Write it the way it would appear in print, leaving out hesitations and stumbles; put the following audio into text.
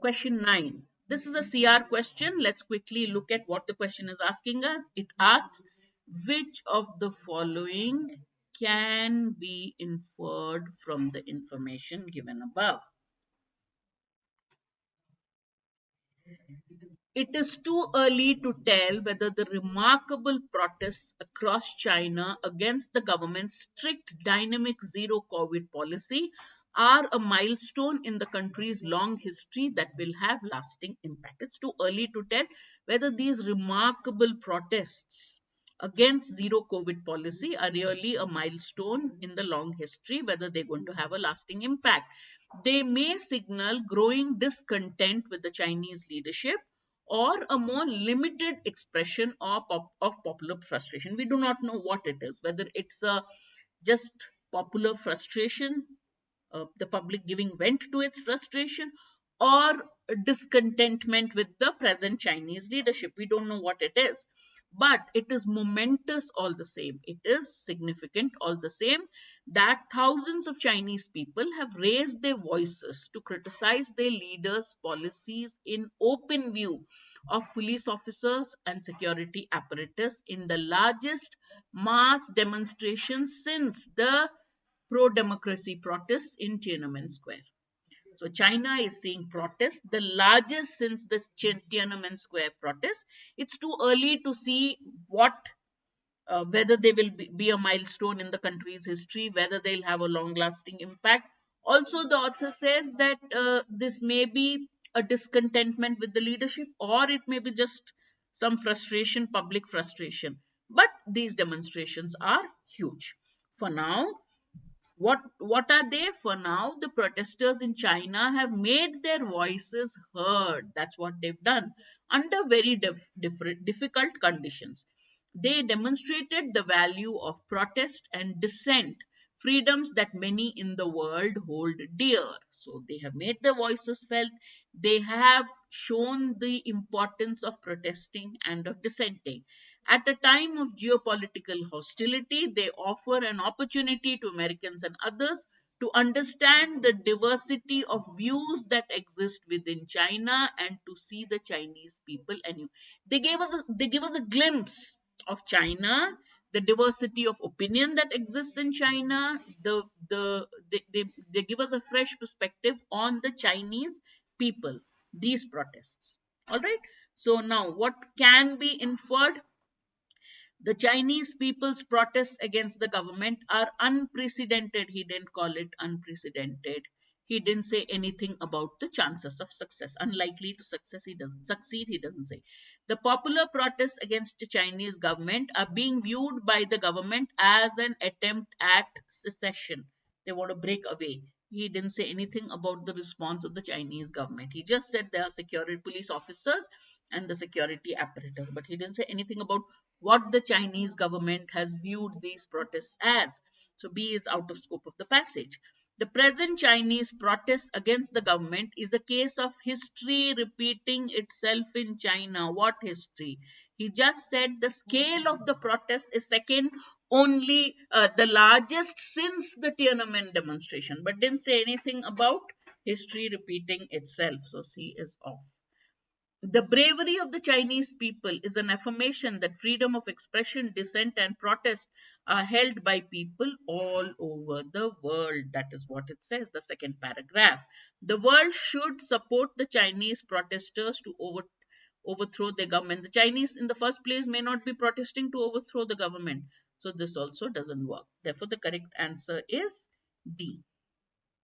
Question 9. This is a CR question. Let's quickly look at what the question is asking us. It asks, which of the following can be inferred from the information given above? It is too early to tell whether the remarkable protests across China against the government's strict dynamic zero COVID policy are a milestone in the country's long history that will have lasting impact. It's too early to tell whether these remarkable protests against zero COVID policy are really a milestone in the long history, whether they're going to have a lasting impact. They may signal growing discontent with the Chinese leadership or a more limited expression of popular frustration. We do not know what it is, whether it's a just popular frustration, the public giving vent to its frustration, or discontentment with the present Chinese leadership. We don't know what it is, but it is momentous all the same. It is significant all the same that thousands of Chinese people have raised their voices to criticize their leaders' policies in open view of police officers and security apparatus in the largest mass demonstration since the pro-democracy protests in Tiananmen Square. So China is seeing protests, the largest since the Tiananmen Square protests. It's too early to see whether they will be a milestone in the country's history, whether they'll have a long-lasting impact. Also, the author says that this may be a discontentment with the leadership, or it may be just some frustration, public frustration. But these demonstrations are huge. For now, what are they? For now, the protesters in China have made their voices heard. That's what they've done under very difficult conditions. They demonstrated the value of protest and dissent, freedoms that many in the world hold dear. So they have made their voices felt. They have shown the importance of protesting and of dissenting. At a time of geopolitical hostility, they offer an opportunity to Americans and others to understand the diversity of views that exist within China and to see the Chinese people anew. They give us a glimpse of China, the diversity of opinion that exists in China. They give us a fresh perspective on the Chinese people, these protests. All right. So now what can be inferred? The Chinese people's protests against the government are unprecedented. He didn't call it unprecedented. He didn't say anything about the chances of success. Unlikely to success, he doesn't succeed, he doesn't say. The popular protests against the Chinese government are being viewed by the government as an attempt at secession. They want to break away. He didn't say anything about the response of the Chinese government. He just said there are security police officers and the security apparatus, but he didn't say anything about what the Chinese government has viewed these protests as. So B is out of scope of the passage. The present Chinese protest against the government is a case of history repeating itself in China. What history? He just said the scale of the protest is second only, the largest since the Tiananmen demonstration, but didn't say anything about history repeating itself. So C is off. The bravery of the Chinese people is an affirmation that freedom of expression, dissent, and protest are held by people all over the world. That is what it says, the second paragraph. The world should support the Chinese protesters to overthrow the government. The Chinese, in the first place, may not be protesting to overthrow the government. So this also doesn't work. Therefore, the correct answer is D.